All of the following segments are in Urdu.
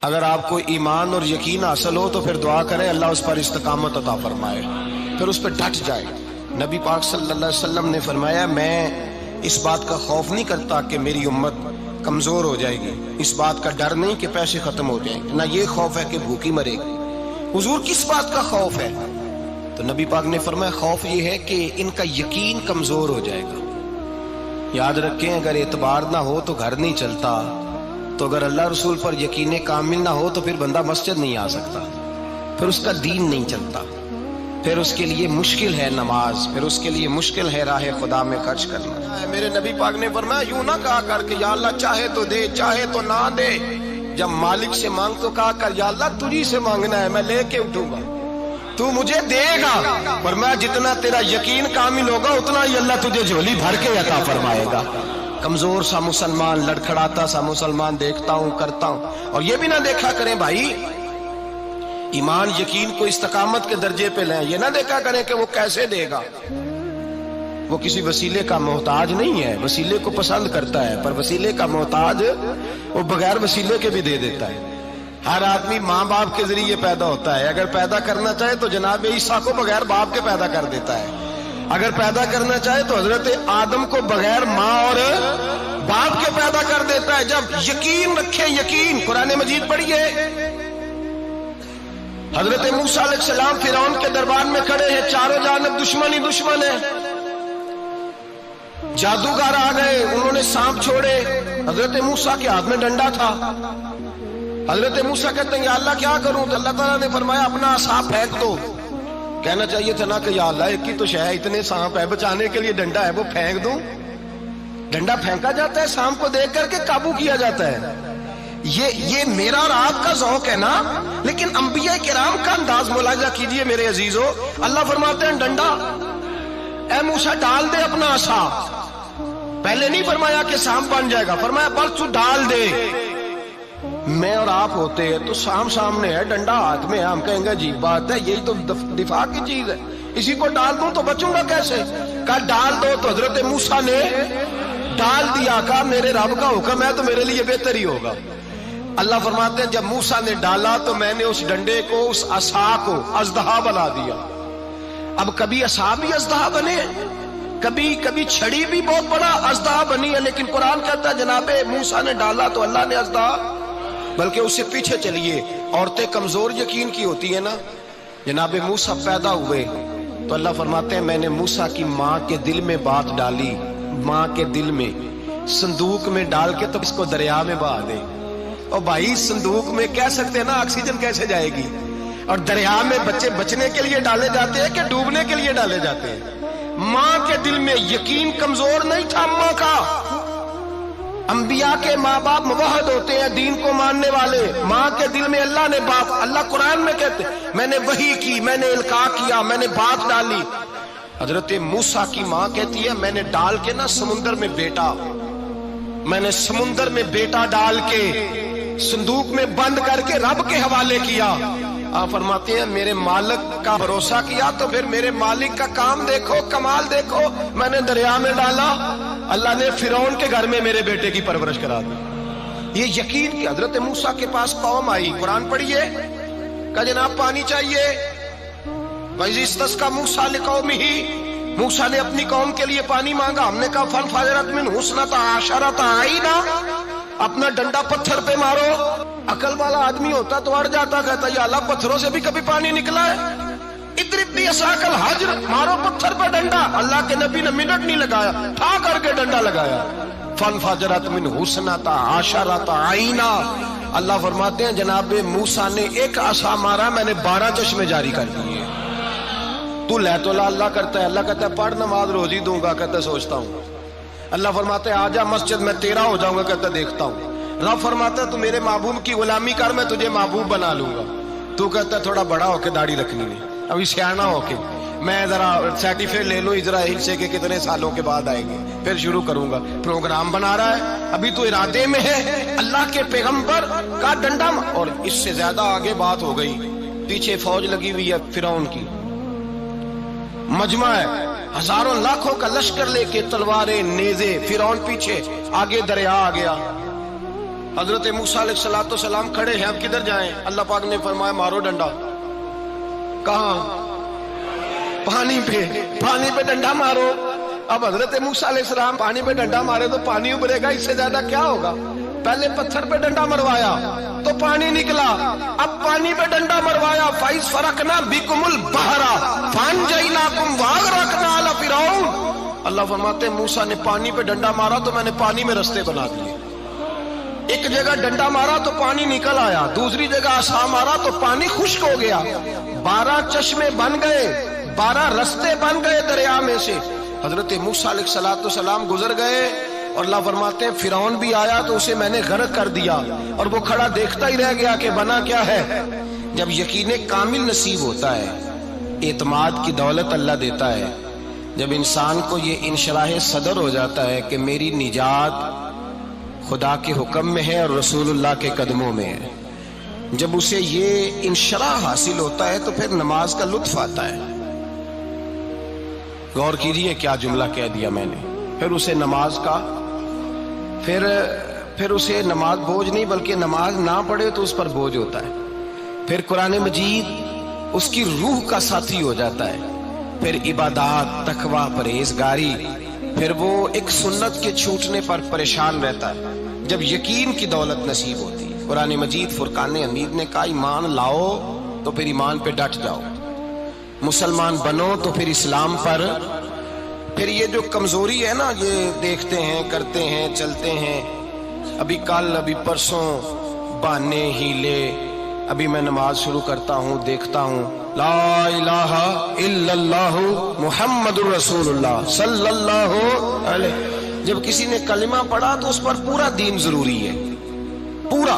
اگر آپ کو ایمان اور یقین حاصل ہو تو پھر دعا کریں اللہ اس پر استقامت عطا فرمائے، پھر اس پہ ڈٹ جائے۔ نبی پاک صلی اللہ علیہ وسلم نے فرمایا میں اس بات کا خوف نہیں کرتا کہ میری امت کمزور ہو جائے گی، اس بات کا ڈر نہیں کہ پیسے ختم ہو جائیں گے، نہ یہ خوف ہے کہ بھوکی مرے گی۔ حضور کس بات کا خوف ہے؟ تو نبی پاک نے فرمایا خوف یہ ہے کہ ان کا یقین کمزور ہو جائے گا۔ یاد رکھیں اگر اعتبار نہ ہو تو گھر نہیں چلتا، تو اگر اللہ رسول پر یقین کامل نہ ہو تو پھر بندہ مسجد نہیں آ سکتا، پھر اس کا دین نہیں چلتا، پھر اس کے لیے مشکل ہے نماز، پھر اس کے لیے مشکل ہے راہ خدا میں خرچ کرنا۔ میرے نبی پاک نے فرمایا یوں نہ کہا کر کہ یا اللہ چاہے تو دے چاہے تو نہ دے، جب مالک سے مانگ تو کہا کر یا اللہ تجھی سے مانگنا ہے، میں لے کے اٹھوں گا، تو مجھے دے گا۔ فرمایا جتنا تیرا یقین کامل ہوگا اتنا ہی اللہ تجھے جھولی بھر کے عطا فرمائے گا۔ کمزور سا مسلمان، لڑکھڑاتا سا مسلمان دیکھتا ہوں کرتا ہوں، اور یہ بھی نہ دیکھا کریں بھائی ایمان یقین کو استقامت کے درجے پہ لیں، یہ نہ دیکھا کریں کہ وہ کیسے دے گا، وہ کسی وسیلے کا محتاج نہیں ہے، وسیلے کو پسند کرتا ہے، پر وسیلے کا محتاج وہ بغیر وسیلے کے بھی دے دیتا ہے۔ ہر آدمی ماں باپ کے ذریعے پیدا ہوتا ہے، اگر پیدا کرنا چاہے تو جناب عیسیٰ کو بغیر باپ کے پیدا کر دیتا ہے، اگر پیدا کرنا چاہے تو حضرت آدم کو بغیر ماں اور باپ کے پیدا کر دیتا ہے۔ جب یقین رکھیں، یقین قرآن مجید پڑھیے، حضرت موسیٰ علیہ السلام فرعون کے دربار میں کھڑے ہیں، چاروں جانب دشمن ہی دشمن ہے، جادوگر آ گئے، انہوں نے سانپ چھوڑے، حضرت موسیٰ کے ہاتھ میں ڈنڈا تھا، حضرت موسیٰ کہتے ہیں یا اللہ کیا کروں؟ تو اللہ تعالیٰ نے فرمایا اپنا عصا پھینک دو۔ کہنا چاہیے تھا نا کہ یا اللہ ایک ہی تو شے ہے، اتنے سانپ ہے، بچانے کے لیے ڈنڈا ہے وہ پھینک دوں؟ ڈنڈا پھینکا جاتا ہے، سانپ کو دیکھ کر کے قابو کیا جاتا ہے۔ یہ میرا اور آپ کا ذوق ہے نا، لیکن انبیاء کرام کا انداز ملاحظہ کیجئے میرے عزیزو۔ اللہ فرماتے ہیں ڈنڈا، اے موسیٰ ڈال دے اپنا عصا، پہلے نہیں فرمایا کہ سانپ بن جائے گا، فرمایا بس تو ڈال دے۔ میں اور آپ ہوتے ہیں تو سامنے ہے، ڈنڈا ہاتھ میں ہے، ہم کہیں گے عجیب بات ہے، یہی تو دفاع کی چیز ہے، اسی کو ڈال دوں تو بچوں گا کیسے؟ کہا ڈال دو، تو حضرت موسیٰ نے ڈال دیا، کہا میرے رب کا حکم ہے تو میرے لیے بہتر ہی ہوگا۔ اللہ فرماتے ہیں جب موسیٰ نے ڈالا تو میں نے اس ڈنڈے کو، اس عصا کو اژدہا بنا دیا۔ اب کبھی عصا بھی اژدہا بنے، کبھی چھڑی بھی بہت بڑا اژدہا بنی ہے، لیکن قرآن کہتا ہے جناب موسیٰ نے ڈالا تو اللہ نے اژدہا، بلکہ اس سے پیچھے چلیے، عورتیں کمزور یقین کی ہوتی ہیں نا، جناب موسیٰ پیدا ہوئے تو اللہ فرماتے ہیں میں نے موسیٰ کی ماں کے دل میں بات ڈالی، ماں کے دل میں، صندوق میں ڈال کے تو اس کو دریا میں بہا دے۔ اور بھائی صندوق میں کہہ سکتے ہیں نا آکسیجن کیسے جائے گی، اور دریا میں بچے بچنے کے لیے ڈالے جاتے ہیں کہ ڈوبنے کے لیے ڈالے جاتے ہیں؟ ماں کے دل میں یقین کمزور نہیں تھا ماں کا۔ انبیاء کے ماں باپ موحد ہوتے ہیں، دین کو ماننے والے، ماں کے دل میں اللہ نے بات، اللہ قرآن میں کہتے میں نے وحی کی، میں نے القاء کیا، میں نے بات ڈالی۔ حضرت موسیٰ کی ماں کہتی ہے میں نے ڈال کے نا سمندر میں بیٹا، میں نے سمندر میں بیٹا ڈال کے صندوق میں بند کر کے رب کے حوالے کیا۔ آپ فرماتے ہیں میرے مالک کا بھروسہ کیا تو پھر میرے مالک کا کام دیکھو، کمال دیکھو، میں نے دریا میں ڈالا، اللہ نے فرعون کے گھر میں میرے بیٹے کی پرورش کرا دی۔ یہ یقین کہ حضرت موسیٰ کے پاس قوم آئی، قرآن پڑھیے، کہ جناب پانی چاہیے، وَإِذِ اسْتَسْقَىٰ مُوسَىٰ لِقَوْمِهِ، موسیٰ نے اپنی قوم کے لیے پانی مانگا، ہم نے کہا فَانْفَجَرَتْ مِنْهُ اثْنَتَا عَشَرَةَ عَيْنًا، اپنا ڈنڈا پتھر پہ مارو۔ عقل والا آدمی ہوتا تو اڑ جاتا، کہتا یا اللہ پتھروں سے بھی کبھی پانی نکلا ہے؟ اضرب بعصاک الحجر، مارو پتھر پہ ڈنڈا۔ اللہ کے نبی نے منٹ نہیں لگایا، ٹھا کر کے ڈنڈا لگایا، فانفجرت منہ اثنتا عشرۃ عینا۔ اللہ فرماتے ہیں جناب موسیٰ نے ایک عصا مارا، میں نے 12 چشمے جاری کر دیے۔ تو لے تو لا اللہ کرتا ہے، اللہ کہتا ہے پڑھ نماز روزی دوں گا، کہتا ہے سوچتا ہوں۔ اللہ فرماتا ہے آجا مسجد میں تیرا ہو جاؤں گا، کہتا ہے دیکھتا ہوں۔ رب فرماتا ہے تو میرے محبوب کی غلامی کر، میں تجھے محبوب بنا لوں گا۔ تو کہتا ہے تھوڑا بڑا ہو کے داڑھی رکھنی ہے، ابھی سیانا ہو کے میں ذرا سرٹیفکیٹ لے لوں اسرائیل سے کہ کتنے سالوں کے بعد آئیں گے، پھر شروع کروں گا۔ پروگرام بنا رہا ہے، ابھی تو ارادے میں ہے۔ اللہ کے پیغمبر کا ڈنڈا، اور اس سے زیادہ آگے بات ہو گئی، پیچھے فوج لگی ہوئی ہے فرعون کی، مجمع ہے، ہزاروں لاکھوں کا لشکر لے کے، تلواریں نیزے، فرعون پیچھے، آگے دریا آ گیا۔ حضرت موسیٰ علیہ السلام کھڑے ہیں، اب کدھر جائیں؟ اللہ پاک نے فرمایا مارو ڈنڈا۔ کہاں؟ پانی پہ ڈنڈا مارو۔ اب حضرت موسیٰ علیہ السلام پانی پہ ڈنڈا مارے تو پانی ابھرے گا، اس سے زیادہ کیا ہوگا؟ پہلے پتھر پہ ڈنڈا مروایا تو پانی نکلا، اب پانی پہ ڈنڈا مروایا، فَإِذْ فَرَقْنَا بِكُمُ الْبَحْرَ فَأَنْجَيْنَاكُمْ وَأَغْرَقْنَا آلَ فِرْعَوْنَ۔ اللہ فرماتے ہیں موسیٰ نے پانی پہ ڈنڈا مارا تو میں نے پانی میں رستے بنا دیے۔ ایک جگہ ڈنڈا مارا تو پانی نکل آیا، دوسری جگہ عصا مارا تو پانی خشک ہو گیا، 12 چشمے بن گئے، 12 رستے بن گئے دریا میں سے۔ حضرت موسیٰ علیہ السلام گزر گئے اور اللہ فرماتے ہیں فرعون بھی آیا تو اسے میں نے غرق کر دیا، اور وہ کھڑا دیکھتا ہی رہ گیا کہ بنا کیا ہے۔ جب یقین کامل نصیب ہوتا ہے، اعتماد کی دولت اللہ دیتا ہے، جب انسان کو یہ انشراح صدر ہو جاتا ہے کہ میری نجات خدا کے حکم میں ہے اور رسول اللہ کے قدموں میں ہے، جب اسے یہ انشراح حاصل ہوتا ہے تو پھر نماز کا لطف آتا ہے۔ غور کیجئے کیا جملہ کہہ دیا میں نے، پھر اسے نماز کا پھر اسے نماز بوجھ نہیں بلکہ نماز نہ پڑھے تو اس پر بوجھ ہوتا ہے، پھر قرآن مجید اس کی روح کا ساتھی ہو جاتا ہے، پھر عبادات، تقوی، پرہیزگاری، پھر وہ ایک سنت کے چھوٹنے پر پریشان رہتا ہے جب یقین کی دولت نصیب ہوتی ہے۔ قرآن مجید فرقان حمید نے کہا ایمان لاؤ تو پھر ایمان پہ ڈٹ جاؤ، مسلمان بنو تو پھر اسلام پر۔ پھر یہ جو کمزوری ہے نا، یہ دیکھتے ہیں، کرتے ہیں، چلتے ہیں، ابھی کل ابھی پرسوں بہانے ہیلے، ابھی میں نماز شروع کرتا ہوں دیکھتا ہوں لا الہ الا اللہ محمد الرسول اللہ صلی اللہ علیہ، جب کسی نے کلمہ پڑھا تو اس پر پورا دین ضروری ہے، پورا۔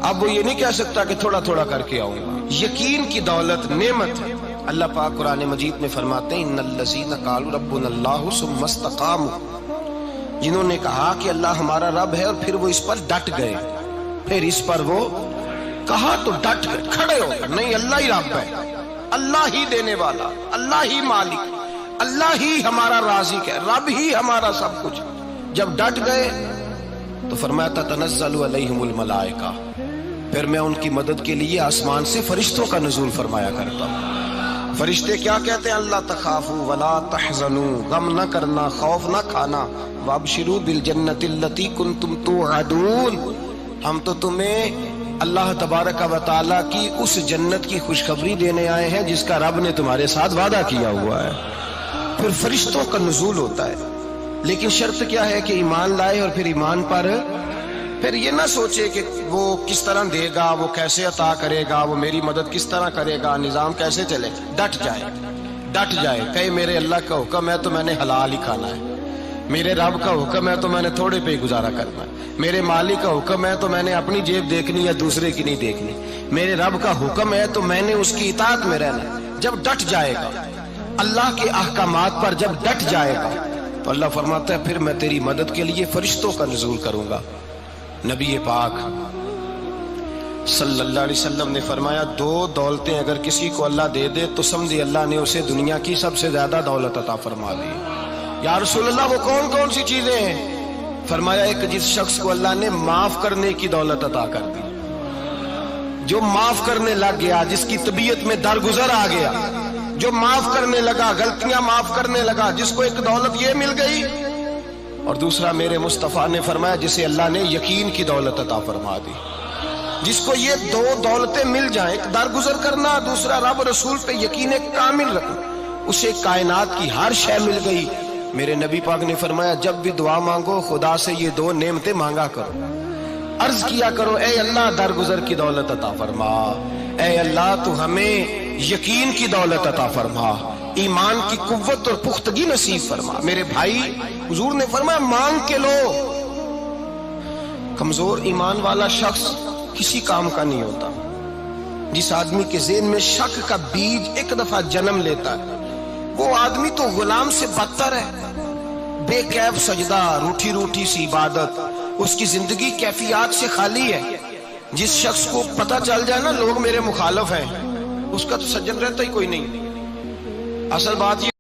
اب وہ یہ نہیں کہہ سکتا کہ تھوڑا تھوڑا کر کے آؤں گا۔ یقین کی دولت نعمت ہے۔ اللہ پاک قرآن مجید میں فرماتے ہیں ان الذین قالوا ربنا اللہ ثم استقاموا، جنہوں نے کہا کہ اللہ ہمارا رب ہے اور پھر وہ اس پر ڈٹ گئے، پھر اس پر وہ کہا تو ڈٹ گئے، کھڑے ہو گئے، نہیں اللہ ہی رب ہے، اللہ ہی دینے والا، اللہ ہی مالک، اللہ ہی ہمارا رازق ہے، رب ہی ہمارا سب کچھ۔ جب ڈٹ گئے تو فرمایا تتنزل علیہم الملائکہ، پھر میں ان کی مدد کے لیے آسمان سے فرشتوں کا نزول فرمایا کرتا ہوں۔ فرشتے کیا کہتے ہیں؟ اللہ تخافوا ولا تحزنوا، غم نہ کرنا، خوف نہ کھانا، وابشروا بالجنۃ التی کنتم توعدون، ہم تو تمہیں اللہ تبارک و تعالی کی اس جنت کی خوشخبری دینے آئے ہیں جس کا رب نے تمہارے ساتھ وعدہ کیا ہوا ہے۔ پھر فرشتوں کا نزول ہوتا ہے، لیکن شرط کیا ہے کہ ایمان لائے، اور پھر ایمان پر پھر یہ نہ سوچے کہ وہ کس طرح دے گا، وہ کیسے عطا کرے گا، وہ میری مدد کس طرح کرے گا، نظام کیسے چلے، ڈٹ جائے، کہے میرے اللہ کا حکم ہے تو میں نے حلال ہی کھانا ہے، میرے رب کا حکم ہے تو میں نے تھوڑے پہ گزارا کرنا ہے، میرے مالک کا حکم ہے تو میں نے اپنی جیب دیکھنی یا دوسرے کی نہیں دیکھنی، میرے رب کا حکم ہے تو میں نے اس کی اطاعت میں رہنا۔ جب ڈٹ جائے گا اللہ کے احکامات پر، جب ڈٹ جائے گا تو اللہ فرماتا ہے پھر میں تیری مدد کے لیے فرشتوں کا نزول کروں گا۔ نبی پاک صلی اللہ علیہ وسلم نے فرمایا 2 دولتیں اگر کسی کو اللہ دے دے تو سمجھے اللہ نے اسے دنیا کی سب سے زیادہ دولت عطا فرما دی۔ یا رسول اللہ وہ کون کون سی چیزیں ہیں؟ فرمایا ایک جس شخص کو اللہ نے معاف کرنے کی دولت عطا کر دی، جو معاف کرنے لگ گیا، جس کی طبیعت میں درگزر آ گیا، جو معاف کرنے لگا، غلطیاں معاف کرنے لگا، جس کو ایک دولت یہ مل گئی۔ اور دوسرا میرے مصطفیٰ نے فرمایا جسے اللہ نے یقین کی دولت عطا فرما دی، جس کو یہ 2 دولتیں مل جائیں، ایک درگزر کرنا، دوسرا رب رسول پہ یقین کامل رکھنا، اسے کائنات کی ہر شے مل گئی۔ میرے نبی پاک نے فرمایا جب بھی دعا مانگو خدا سے یہ 2 نعمتیں مانگا کرو، عرض کیا کرو اے اللہ درگزر کی دولت عطا فرما، اے اللہ تو ہمیں یقین کی دولت عطا فرما، ایمان کی قوت اور پختگی نصیب فرما۔ میرے بھائی حضور نے فرمایا مانگ کے لو۔ کمزور ایمان والا شخص کسی کام کا نہیں ہوتا۔ جس آدمی کے ذہن میں شک کا بیج ایک دفعہ جنم لیتا ہے وہ آدمی تو غلام سے بدتر ہے۔ بے کیف سجدہ، روٹھی روٹھی سی عبادت، اس کی زندگی کیفیات سے خالی ہے۔ جس شخص کو پتہ چل جائے نا لوگ میرے مخالف ہیں، اس کا تو سجن رہتا ہی کوئی نہیں۔ اصل بات یہ